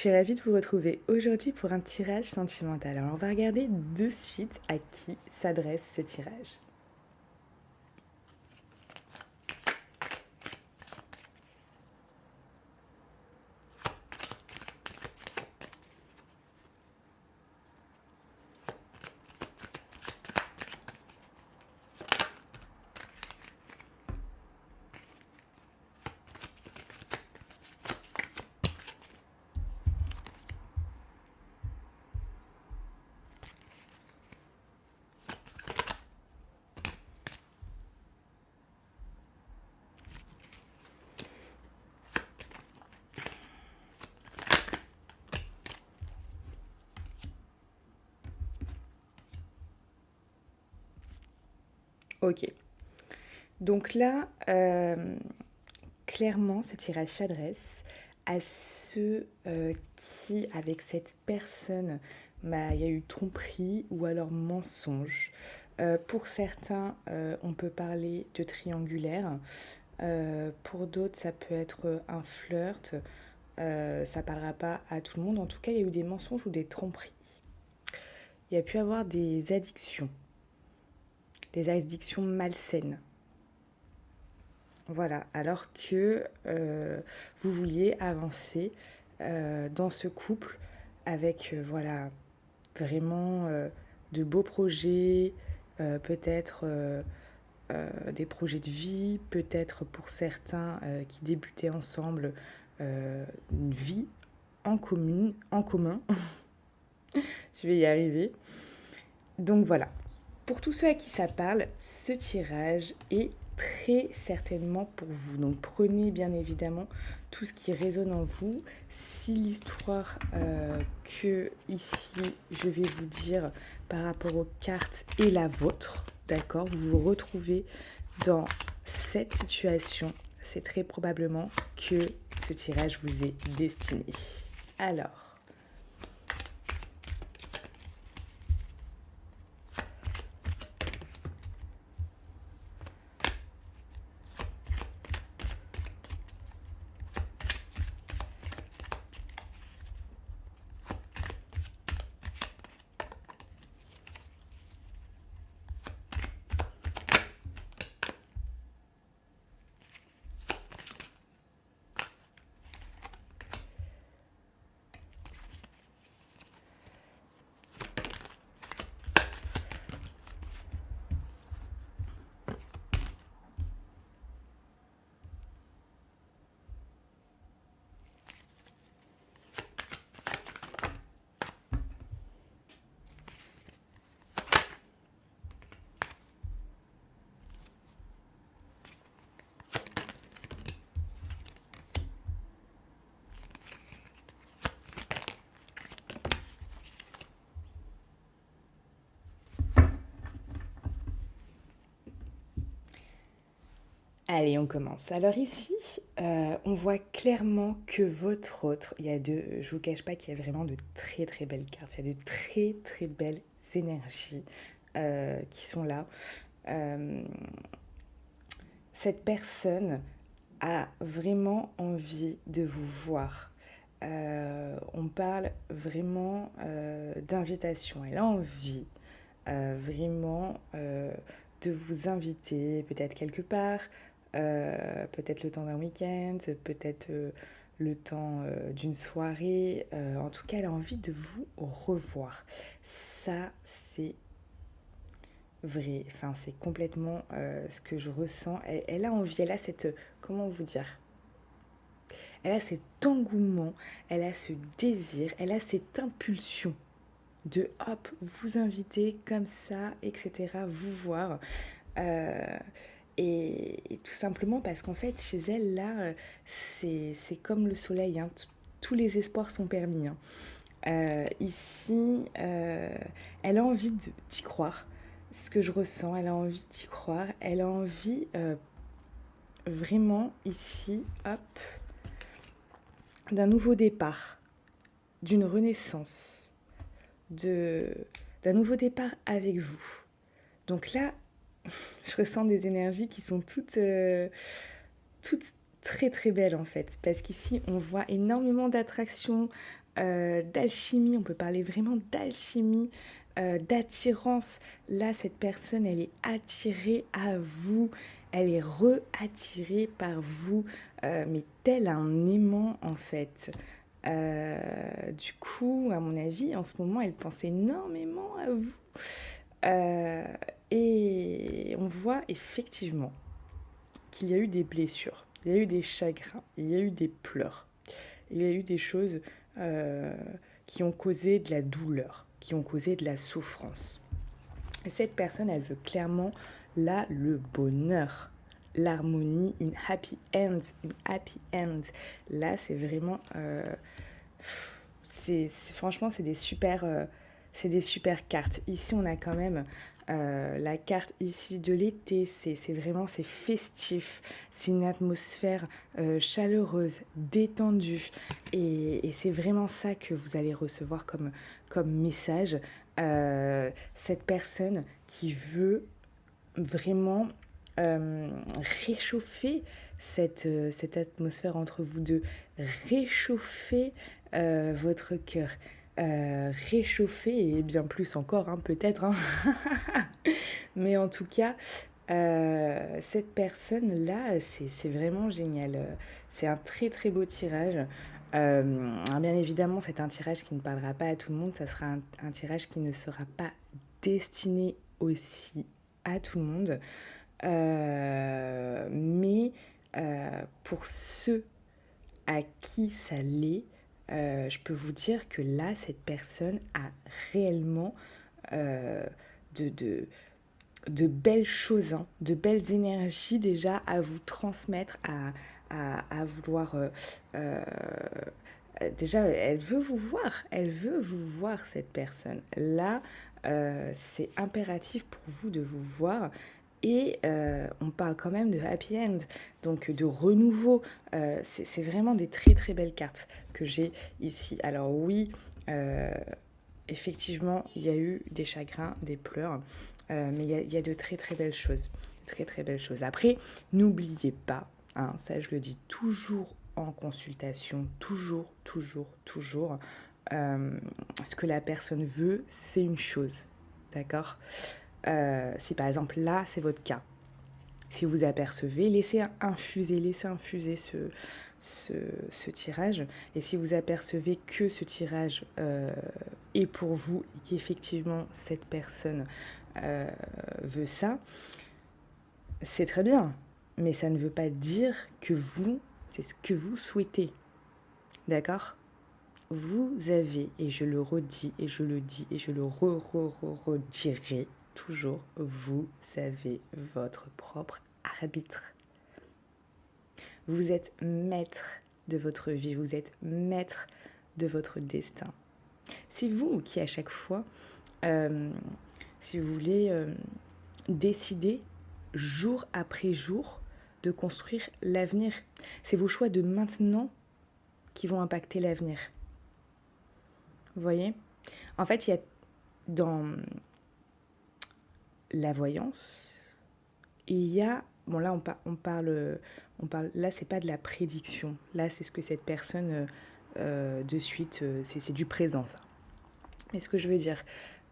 suis ravie de vous retrouver aujourd'hui pour un tirage sentimental. Alors on va regarder de suite à qui s'adresse ce tirage. Ok, donc là, clairement, ce tirage s'adresse à ceux qui, avec cette personne, il y a eu tromperie ou alors mensonge. Pour certains, on peut parler de triangulaire. Pour d'autres, ça peut être un flirt. Ça parlera pas à tout le monde. En tout cas, il y a eu des mensonges ou des tromperies. Il y a pu avoir des addictions malsaines. Voilà, alors que vous vouliez avancer dans ce couple avec voilà vraiment de beaux projets, peut-être des projets de vie, peut-être pour certains qui débutaient ensemble une vie en commun. Je vais y arriver. Donc voilà, pour tous ceux à qui ça parle, ce tirage est très certainement pour vous. Donc prenez bien évidemment tout ce qui résonne en vous. Si l'histoire que ici je vais vous dire par rapport aux cartes est la vôtre, d'accord, vous vous retrouvez dans cette situation, c'est très probablement que ce tirage vous est destiné. Alors, allez, on commence. Alors ici, on voit clairement que votre autre, je vous cache pas qu'il y a vraiment de très très belles cartes, il y a de très très belles énergies qui sont là. Euh, cette personne a vraiment envie de vous voir. On parle vraiment d'invitation. Elle a envie vraiment de vous inviter peut-être quelque part, peut-être le temps d'un week-end, peut-être le temps d'une soirée. En tout cas, elle a envie de vous revoir. Ça, c'est vrai. Enfin, c'est complètement ce que je ressens. Elle a envie, elle a cette... Comment vous dire? Elle a cet engouement, elle a ce désir, elle a cette impulsion de hop, vous inviter comme ça, etc., vous voir. Euh, et tout simplement parce qu'en fait, chez elle, là, c'est comme le soleil, hein, tous les espoirs sont permis. Hein. Ici, elle a envie d'y croire. Ce que je ressens, elle a envie d'y croire. Elle a envie vraiment ici, hop, d'un nouveau départ, d'une renaissance, d'un nouveau départ avec vous. Donc là, je ressens des énergies qui sont toutes très très belles en fait, parce qu'ici on voit énormément d'attraction, d'alchimie, on peut parler vraiment d'alchimie, d'attirance. Là, cette personne, elle est attirée à vous, elle est re-attirée par vous, mais tel un aimant en fait. Du coup, à mon avis, en ce moment, elle pense énormément à vous. Euh, et on voit effectivement qu'il y a eu des blessures, il y a eu des chagrins, il y a eu des pleurs, il y a eu des choses euh, qui ont causé de la douleur, qui ont causé de la souffrance. Et cette personne, elle veut clairement là le bonheur, l'harmonie, une happy end, une happy end. Là, c'est vraiment, franchement, c'est des super cartes. Ici, on a quand même la carte ici de l'été, c'est festif, c'est une atmosphère chaleureuse, détendue, et c'est vraiment ça que vous allez recevoir comme message. Cette personne qui veut vraiment euh, réchauffer cette atmosphère entre vous deux, réchauffer votre cœur, réchauffer et bien plus encore, hein, peut-être, hein. Mais en tout cas, cette personne-là, c'est vraiment génial. C'est un très très beau tirage. Bien évidemment, c'est un tirage qui ne parlera pas à tout le monde. Ça sera un tirage qui ne sera pas destiné aussi à tout le monde. Mais pour ceux à qui ça l'est, je peux vous dire que là, cette personne a réellement euh, de, de, de belles choses, hein, de belles énergies déjà à vous transmettre, à vouloir... déjà, elle veut vous voir, cette personne. Là, c'est impératif pour vous de vous voir. Et on parle quand même de happy end, donc de renouveau. C'est vraiment des très très belles cartes que j'ai ici. Alors oui, euh, effectivement, il y a eu des chagrins, des pleurs, mais il y a de très très belles choses. Très très belles choses. Après, n'oubliez pas, hein, ça je le dis toujours en consultation, toujours, toujours, toujours, ce que la personne veut, c'est une chose. D'accord. Si par exemple là, c'est votre cas, si vous apercevez, laissez infuser ce tirage. Et si vous apercevez que ce tirage est pour vous et qu'effectivement cette personne veut ça, c'est très bien. Mais ça ne veut pas dire que vous, c'est ce que vous souhaitez. D'accord. Vous avez, et je le redis, et je le dis, et je le redirai toujours, vous avez votre propre arbitre. Vous êtes maître de votre vie, vous êtes maître de votre destin. C'est vous qui, à chaque fois, si vous voulez, décider jour après jour de construire l'avenir. C'est vos choix de maintenant qui vont impacter l'avenir. Vous voyez ? En fait, il y a dans la voyance, il y a... Bon, là, on parle là, c'est pas de la prédiction. Là, c'est ce que cette personne, de suite, c'est du présent, ça. Mais ce que je veux dire,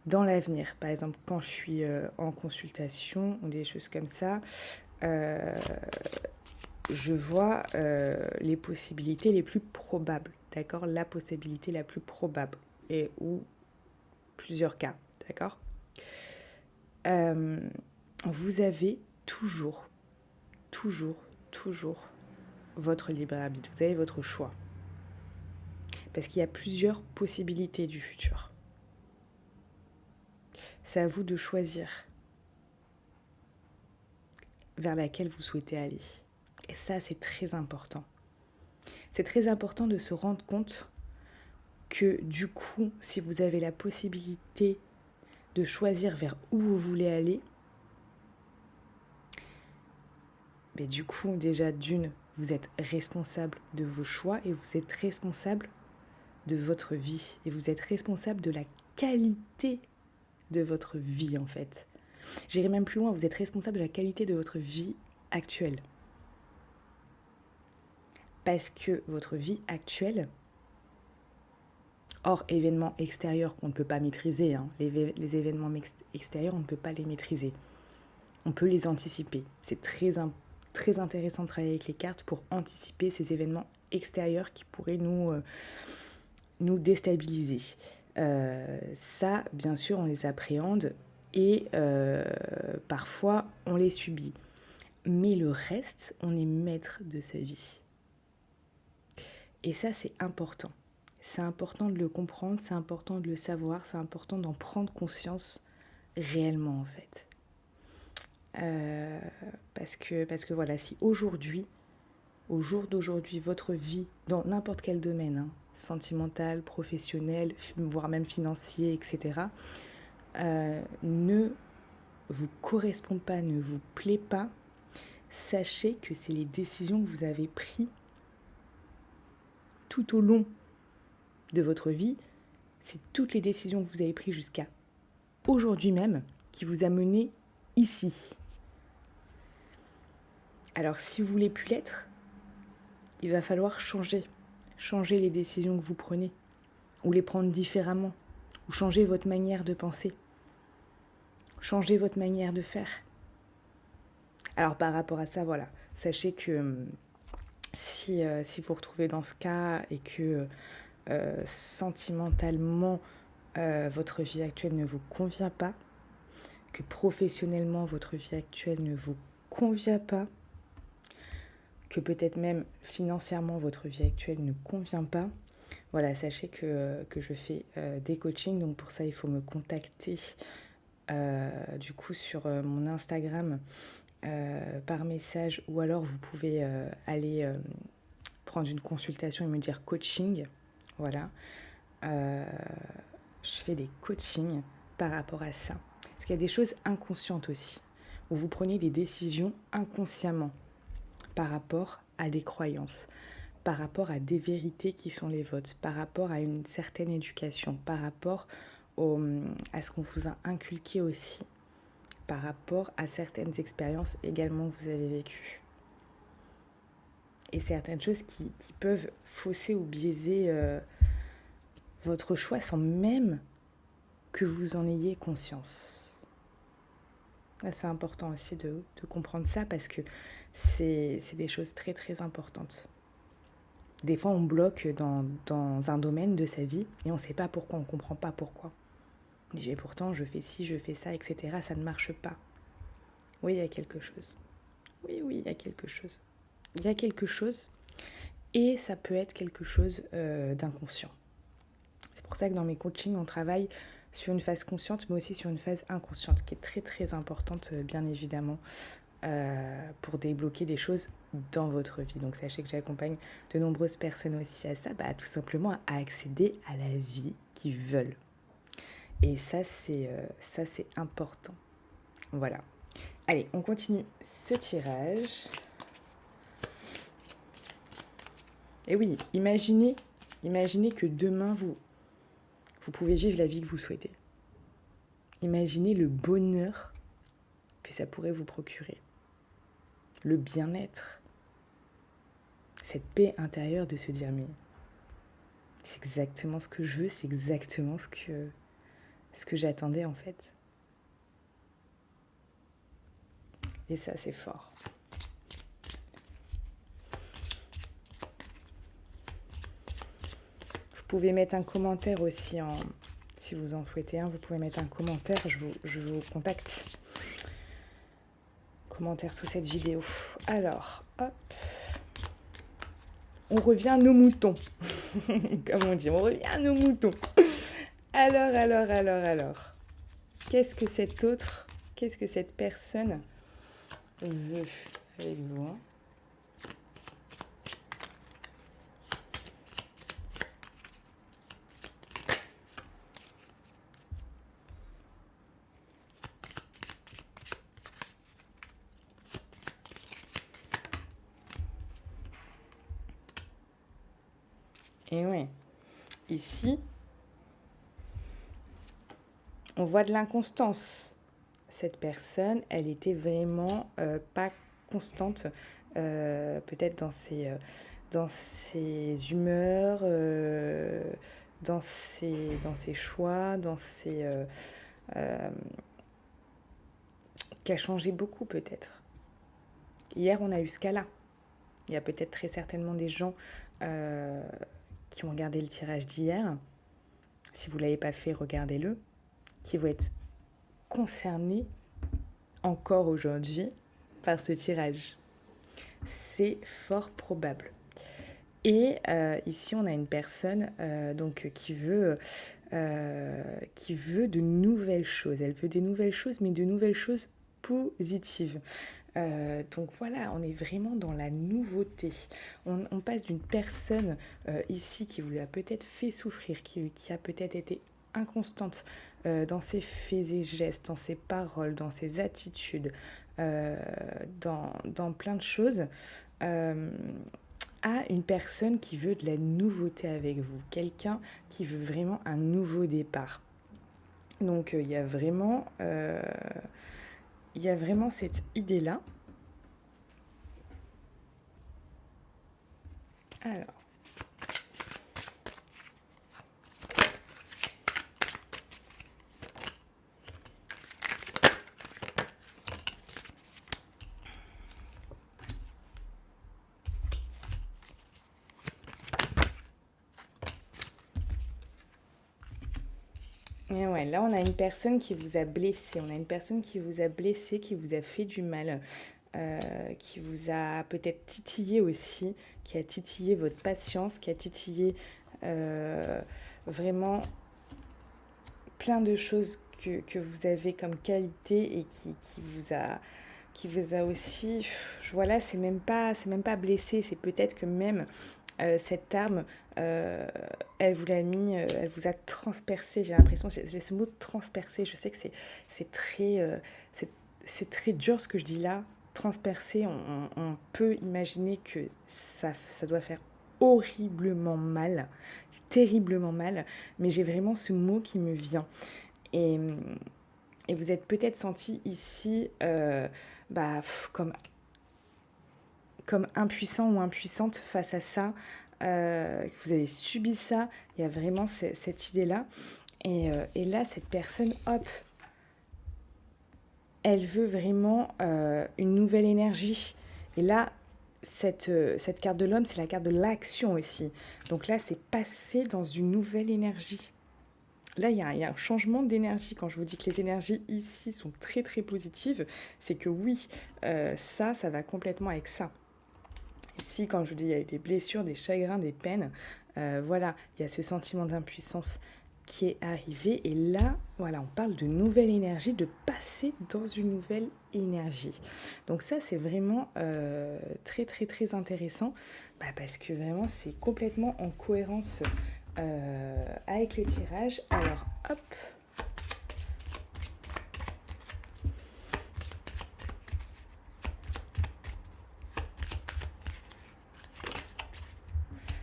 dans l'avenir, par exemple, quand je suis en consultation ou des choses comme ça, euh, je vois les possibilités les plus probables, d'accord ? La possibilité la plus probable, et ou plusieurs cas, d'accord ? Vous avez toujours, toujours, toujours votre libre arbitre, vous avez votre choix. Parce qu'il y a plusieurs possibilités du futur. C'est à vous de choisir vers laquelle vous souhaitez aller. Et ça, c'est très important. C'est très important de se rendre compte que du coup, si vous avez la possibilité de choisir vers où vous voulez aller, mais du coup, déjà d'une, vous êtes responsable de vos choix et vous êtes responsable de votre vie. Et vous êtes responsable de la qualité de votre vie, en fait. J'irai même plus loin, vous êtes responsable de la qualité de votre vie actuelle. Parce que votre vie actuelle, Hors événements extérieurs qu'on ne peut pas maîtriser, hein. Les événements extérieurs, on ne peut pas les maîtriser. On peut les anticiper. C'est très intéressant de travailler avec les cartes pour anticiper ces événements extérieurs qui pourraient nous déstabiliser. Ça, bien sûr, on les appréhende et parfois, on les subit. Mais le reste, on est maître de sa vie. Et ça, c'est important. C'est important de le comprendre, c'est important de le savoir, c'est important d'en prendre conscience réellement, en fait. Parce que voilà, si aujourd'hui, au jour d'aujourd'hui, votre vie, dans n'importe quel domaine, hein, sentimental, professionnel, voire même financier, etc., ne vous correspond pas, ne vous plaît pas, sachez que c'est les décisions que vous avez prises tout au long de votre vie, c'est toutes les décisions que vous avez prises jusqu'à aujourd'hui même qui vous a mené ici. Alors si vous voulez plus l'être, il va falloir changer les décisions que vous prenez, ou les prendre différemment, ou changer votre manière de penser, changer votre manière de faire. Alors par rapport à ça, voilà, sachez que si vous vous retrouvez dans ce cas et que sentimentalement votre vie actuelle ne vous convient pas, que professionnellement votre vie actuelle ne vous convient pas, que peut-être même financièrement votre vie actuelle ne convient pas, voilà, sachez que je fais des coachings, donc pour ça il faut me contacter du coup sur mon Instagram par message, ou alors vous pouvez aller prendre une consultation et me dire coaching, voilà. Je fais des coachings par rapport à ça. Parce qu'il y a des choses inconscientes aussi, où vous prenez des décisions inconsciemment par rapport à des croyances, par rapport à des vérités qui sont les vôtres, par rapport à une certaine éducation, par rapport à ce qu'on vous a inculqué aussi, par rapport à certaines expériences également que vous avez vécues. Et certaines choses qui peuvent fausser ou biaiser votre choix sans même que vous en ayez conscience. C'est important aussi de comprendre ça, parce que c'est des choses très très importantes. Des fois, on bloque dans un domaine de sa vie et on ne sait pas pourquoi, on ne comprend pas pourquoi. On dit, mais pourtant, je fais ci, je fais ça, etc. Ça ne marche pas. Oui, il y a quelque chose. Oui, il y a quelque chose. Il y a quelque chose, et ça peut être quelque chose d'inconscient. C'est pour ça que dans mes coachings, on travaille sur une phase consciente, mais aussi sur une phase inconsciente, qui est très très importante, bien évidemment, pour débloquer des choses dans votre vie. Donc sachez que j'accompagne de nombreuses personnes aussi à ça, tout simplement à accéder à la vie qu'ils veulent. Et ça, c'est important. Voilà. Allez, on continue ce tirage. Et oui, imaginez que demain, vous pouvez vivre la vie que vous souhaitez. Imaginez le bonheur que ça pourrait vous procurer. Le bien-être. Cette paix intérieure de se dire, mais c'est exactement ce que je veux, c'est exactement ce que j'attendais en fait. Et ça, c'est fort. Vous pouvez mettre un commentaire aussi, si vous en souhaitez un, vous pouvez mettre un commentaire, je vous contacte. Commentaire sous cette vidéo. Alors, hop. On revient à nos moutons. Comme on dit, on revient à nos moutons. Alors. Qu'est-ce que cette personne veut avec vous, hein? Et oui, ici, on voit de l'inconstance. Cette personne, elle était vraiment pas constante, peut-être dans ses humeurs, dans ses choix, qui a changé beaucoup peut-être. Hier, on a eu ce cas-là. Il y a peut-être très certainement des gens qui ont regardé le tirage d'hier. Si vous ne l'avez pas fait, regardez-le. Qui vont être concernés encore aujourd'hui par ce tirage. C'est fort probable. Et ici, on a une personne qui veut de nouvelles choses. Elle veut des nouvelles choses, mais de nouvelles choses positives. Donc voilà, on est vraiment dans la nouveauté. On passe d'une personne ici qui vous a peut-être fait souffrir, qui a peut-être été inconstante dans ses faits et gestes, dans ses paroles, dans ses attitudes, dans plein de choses, à une personne qui veut de la nouveauté avec vous, quelqu'un qui veut vraiment un nouveau départ. Donc il y a vraiment cette idée-là. Alors. Et ouais, là, on a une personne qui vous a blessé. On a une personne qui vous a blessé, qui vous a fait du mal, qui vous a peut-être titillé aussi, qui a titillé votre patience, qui a titillé vraiment plein de choses que vous avez comme qualité et qui vous a aussi, voilà, c'est même pas blessé, c'est peut-être que même cette arme, elle vous l'a mis, elle vous a transpercé, j'ai l'impression, j'ai ce mot transpercé, je sais que c'est c'est très dur ce que je dis là, transpercé, on peut imaginer que ça doit faire horriblement mal, terriblement mal, mais j'ai vraiment ce mot qui me vient. Et, et vous êtes peut-être senti ici comme impuissant ou impuissante face à ça. Vous avez subi ça, il y a vraiment cette idée-là. Et là, cette personne, hop, elle veut vraiment une nouvelle énergie. Et là, cette carte de l'homme, c'est la carte de l'action aussi. Donc là, c'est passer dans une nouvelle énergie. Là, il y a un changement d'énergie. Quand je vous dis que les énergies ici sont très très positives, c'est que oui, ça va complètement avec ça. Ici, quand je vous dis, il y a eu des blessures, des chagrins, des peines, voilà, il y a ce sentiment d'impuissance qui est arrivé. Et là, voilà, on parle de nouvelle énergie, de passer dans une nouvelle énergie. Donc ça, c'est vraiment très, très, très intéressant parce que vraiment, c'est complètement en cohérence avec le tirage. Alors, hop.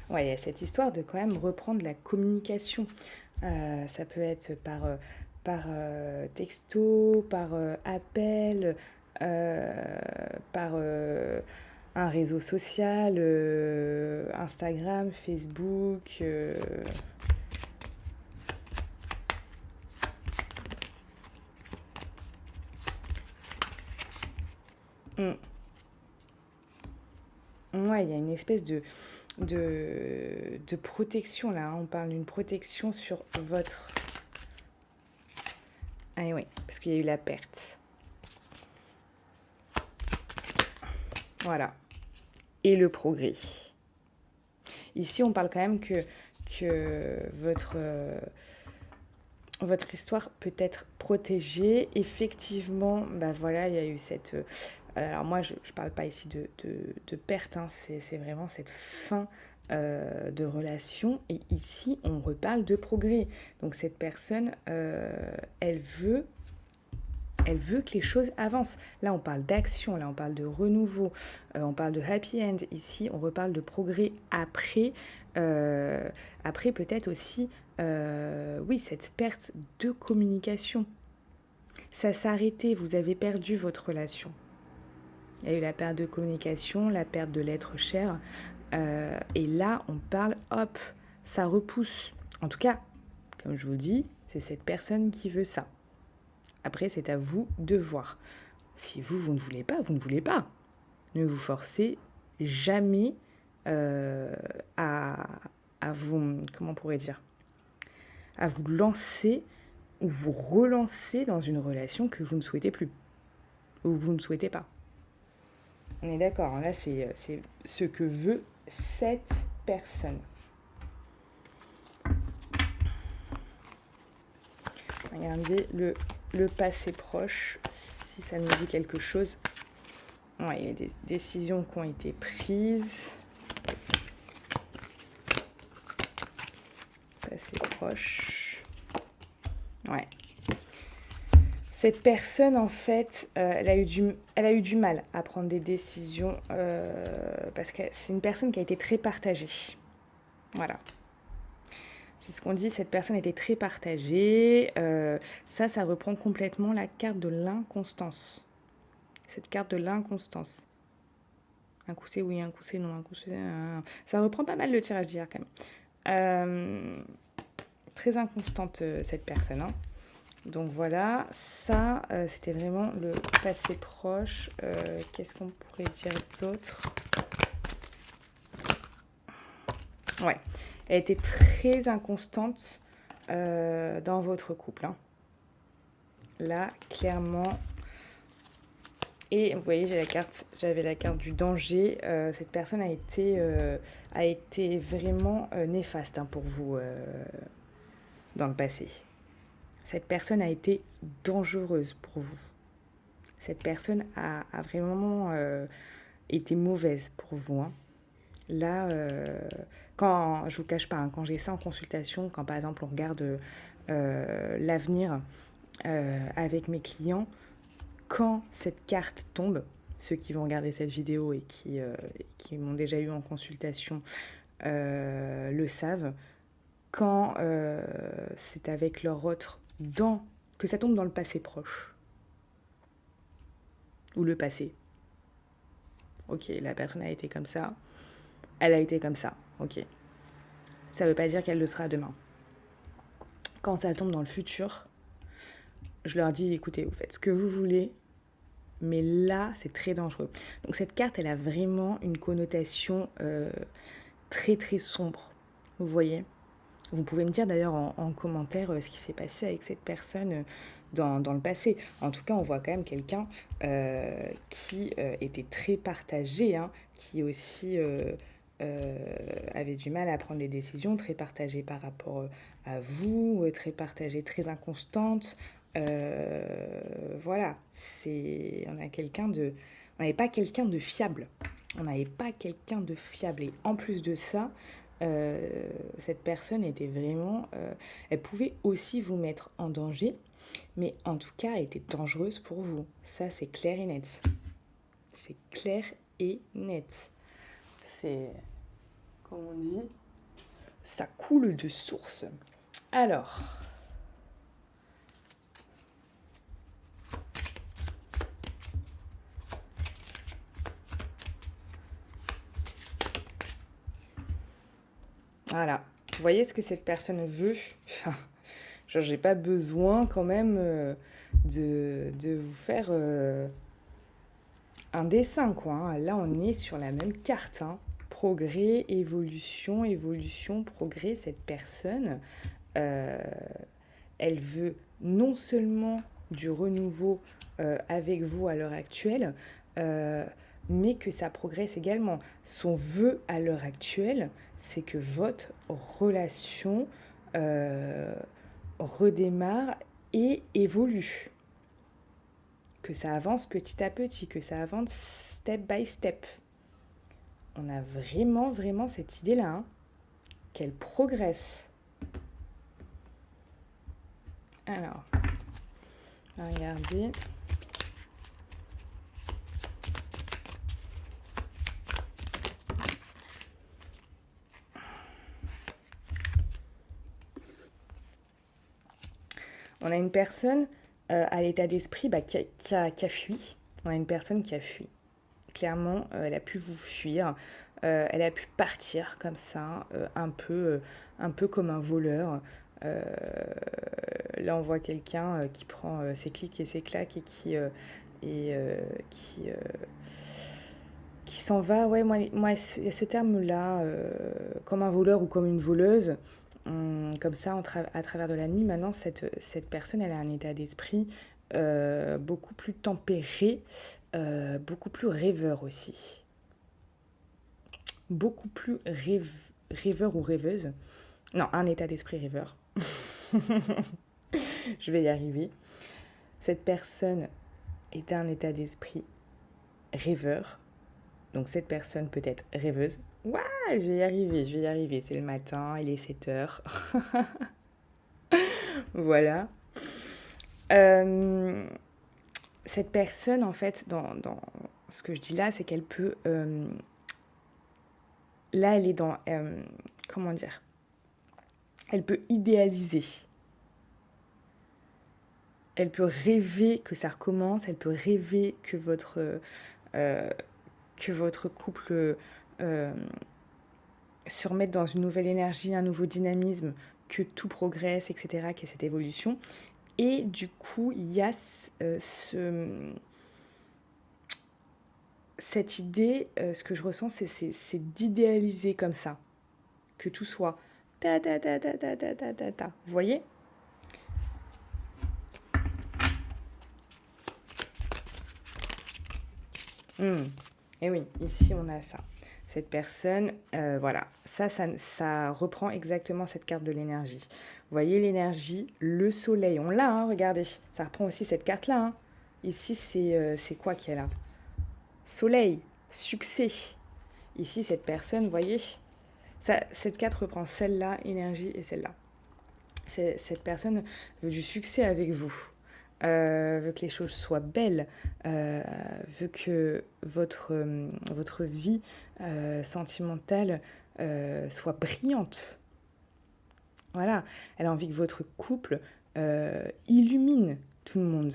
Ouais, il y a cette histoire de quand même reprendre la communication. Ça peut être par texto, par appel, par un réseau social, Instagram, Facebook. Mm. Ouais, il y a une espèce de protection là. On parle d'une protection sur votre... Ah oui, parce qu'il y a eu la perte. Voilà. Et le progrès. Ici, on parle quand même que votre histoire peut être protégée. Effectivement, voilà, il y a eu cette... alors moi, je ne parle pas ici de perte, hein, c'est vraiment cette fin de relation. Et ici, on reparle de progrès. Donc cette personne, elle veut que les choses avancent. Là, on parle d'action, là, on parle de renouveau, on parle de happy end. Ici, on reparle de progrès après. Après, peut-être aussi, oui, cette perte de communication. Ça s'est arrêté, vous avez perdu votre relation. Il y a eu la perte de communication, la perte de l'être cher. Et là, on parle, hop, ça repousse. En tout cas, comme je vous dis, c'est cette personne qui veut ça. Après, c'est à vous de voir. Si vous ne voulez pas, vous ne voulez pas. Ne vous forcez jamais à, à vous, comment on pourrait dire, à vous lancer ou vous relancer dans une relation que vous ne souhaitez plus ou que vous ne souhaitez pas. On est d'accord, là c'est ce que veut cette personne. Regardez le passé proche, si ça nous dit quelque chose. Ouais, il y a des décisions qui ont été prises. Passé proche. Ouais. Cette personne, en fait, elle a eu du mal à prendre des décisions parce que c'est une personne qui a été très partagée. Voilà. C'est ce qu'on dit, cette personne était très partagée. Ça reprend complètement la carte de l'inconstance. Cette carte de l'inconstance. Un coup c'est oui, un coup c'est non, un coup c'est... Ça reprend pas mal le tirage d'hier quand même. Très inconstante cette personne. Hein. Donc voilà, ça c'était vraiment le passé proche. Qu'est-ce qu'on pourrait dire d'autre? Ouais, elle était très inconstante dans votre couple. Hein. Là, clairement. Et vous voyez, j'avais la carte du danger. Cette personne a été vraiment néfaste hein, pour vous dans le passé. Cette personne a été dangereuse pour vous. Cette personne a vraiment été mauvaise pour vous. Hein. Là, quand je vous cache pas, hein, quand j'ai ça en consultation, quand par exemple on regarde l'avenir avec mes clients, quand cette carte tombe, ceux qui vont regarder cette vidéo et qui m'ont déjà eu en consultation le savent, quand c'est avec leur autre que ça tombe dans le passé proche ou le passé. Ok, la personne a été comme ça, elle a été comme ça, ok. Ça ne veut pas dire qu'elle le sera demain. Quand ça tombe dans le futur, je leur dis, écoutez, vous faites ce que vous voulez, mais là, c'est très dangereux. Donc cette carte, elle a vraiment une connotation très très sombre, vous voyez. Vous pouvez me dire d'ailleurs en commentaire ce qui s'est passé avec cette personne dans le passé. En tout cas, on voit quand même quelqu'un qui était très partagé, hein, qui aussi avait du mal à prendre des décisions, très partagée par rapport à vous, très partagée, très inconstante. Voilà, on n'avait pas quelqu'un de fiable. On n'avait pas quelqu'un de fiable. Et en plus de ça, cette personne était vraiment... elle pouvait aussi vous mettre en danger, mais en tout cas, elle était dangereuse pour vous. Ça, c'est clair et net. C'est clair et net. C'est, comme on dit, ça coule de source. Alors... Voilà. Vous voyez ce que cette personne veut? Enfin, genre, j'ai pas besoin quand même de vous faire un dessin, quoi. Hein. Là, on est sur la même carte. Hein. Progrès, évolution, évolution, progrès. Cette personne, elle veut non seulement du renouveau avec vous à l'heure actuelle, mais que ça progresse également. Son vœu à l'heure actuelle, c'est que votre relation redémarre et évolue. Que ça avance petit à petit, que ça avance step by step. On a vraiment, vraiment cette idée-là, hein, qu'elle progresse. Alors, regardez. On a une personne à l'état d'esprit qui a fui. On a une personne qui a fui. Clairement, elle a pu vous fuir. Elle a pu partir comme ça, un peu comme un voleur. Euh, Là, on voit quelqu'un qui prend ses clics et ses claques et qui s'en va. Ouais, moi, il y a ce terme-là, comme un voleur ou comme une voleuse. Comme ça, à travers de la nuit, maintenant, cette personne, elle a un état d'esprit beaucoup plus tempéré, beaucoup plus rêveur aussi. Beaucoup plus rêveur ou rêveuse. Non, un état d'esprit rêveur. Je vais y arriver. Cette personne est un état d'esprit rêveur. Donc cette personne peut être rêveuse. Ouah, je vais y arriver. C'est le matin, il est 7 heures. Voilà. Euh, cette personne, en fait, dans ce que je dis là, c'est qu'elle peut... là, elle est dans... comment dire? Elle peut idéaliser. Elle peut rêver que ça recommence. Elle peut rêver euh, que votre couple se remette dans une nouvelle énergie, un nouveau dynamisme, que tout progresse, etc., qu'il y ait cette évolution. Et du coup, il y a cette idée, ce que je ressens, c'est d'idéaliser comme ça, que tout soit ta ta ta ta ta ta ta ta ta. Vous voyez? Et oui, ici on a ça. Cette personne, voilà, ça reprend exactement cette carte de l'énergie. Vous voyez l'énergie, le soleil, on l'a, hein, regardez. Ça reprend aussi cette carte-là. Hein. Ici, c'est quoi qu'il y a là? Soleil, succès. Ici, cette personne, vous voyez, cette carte reprend celle-là, énergie, et celle-là. Cette personne veut du succès avec vous. Veut que les choses soient belles, veut que votre vie sentimentale soit brillante. Voilà, elle a envie que votre couple illumine tout le monde.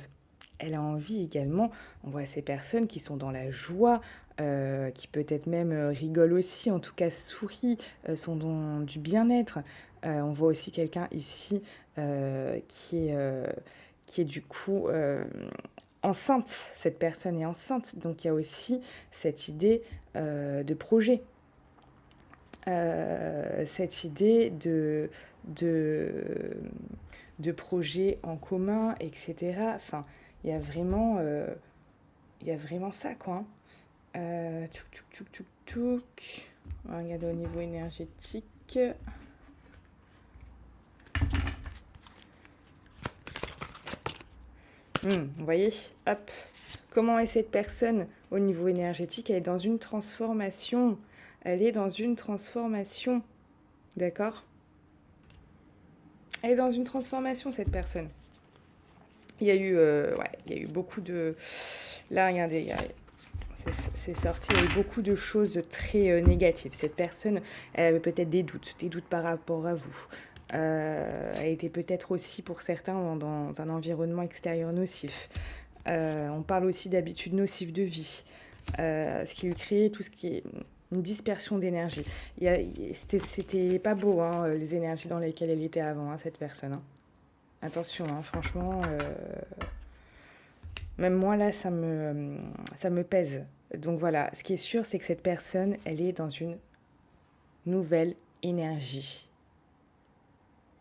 Elle a envie également, on voit ces personnes qui sont dans la joie, qui peut-être même rigolent aussi, en tout cas sourient, sont dans du bien-être. On voit aussi quelqu'un ici qui est du coup enceinte. Cette personne est enceinte, donc il y a aussi cette idée de projet, cette idée de, de projet en commun, etc. Enfin, il y a vraiment, il y a vraiment ça, quoi. Hein. Tchouk, tchouk, tchouk, tchouk, tchouk. On va regarder au niveau énergétique. Vous voyez, hop. Comment est cette personne au niveau énergétique? Elle est dans une transformation. Elle est dans une transformation. D'accord? Elle est dans une transformation, cette personne. Il y a eu, ouais, il y a eu beaucoup de... Là, regardez, c'est sorti, il y a eu beaucoup de choses très négatives. Cette personne, elle avait peut-être des doutes par rapport à vous. Elle était peut-être aussi pour certains dans un environnement extérieur nocif. On parle aussi d'habitudes nocives de vie, ce qui lui crée tout ce qui est une dispersion d'énergie. C'était pas beau, hein, les énergies dans lesquelles elle était avant, hein, cette personne. Hein. Attention, hein, franchement, même moi là, ça me pèse. Donc voilà, ce qui est sûr, c'est que cette personne, elle est dans une nouvelle énergie.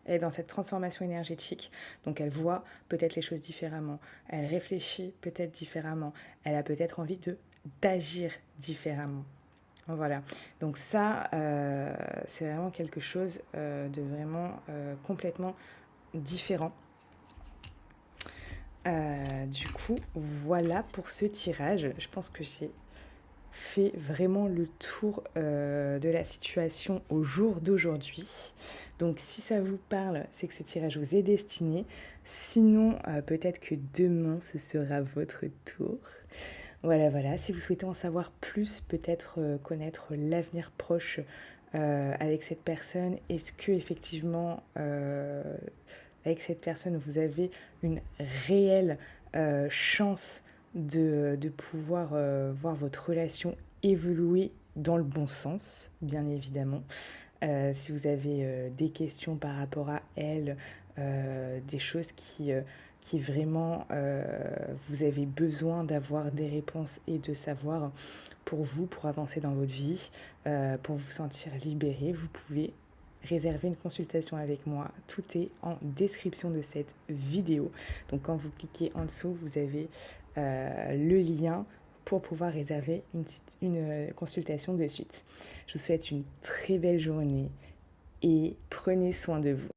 Elle est dans cette transformation énergétique, donc elle voit peut-être les choses différemment, elle réfléchit peut-être différemment, elle a peut-être envie d'agir différemment. Voilà, donc ça, c'est vraiment quelque chose de vraiment complètement différent. Du coup, voilà pour ce tirage. Je pense que j'ai fait vraiment le tour de la situation au jour d'aujourd'hui. Donc si ça vous parle, c'est que ce tirage vous est destiné. Sinon, peut-être que demain, ce sera votre tour. Voilà, voilà. Si vous souhaitez en savoir plus, peut-être connaître l'avenir proche avec cette personne, est-ce que effectivement, avec cette personne, vous avez une réelle chance de pouvoir voir votre relation évoluer dans le bon sens, bien évidemment. Si vous avez des questions par rapport à elle, des choses qui vraiment vous avez besoin d'avoir des réponses et de savoir pour vous, pour avancer dans votre vie, pour vous sentir libéré, vous pouvez réserver une consultation avec moi. Tout est en description de cette vidéo. Donc quand vous cliquez en dessous, vous avez le lien pour pouvoir réserver une consultation de suite. Je vous souhaite une très belle journée et prenez soin de vous.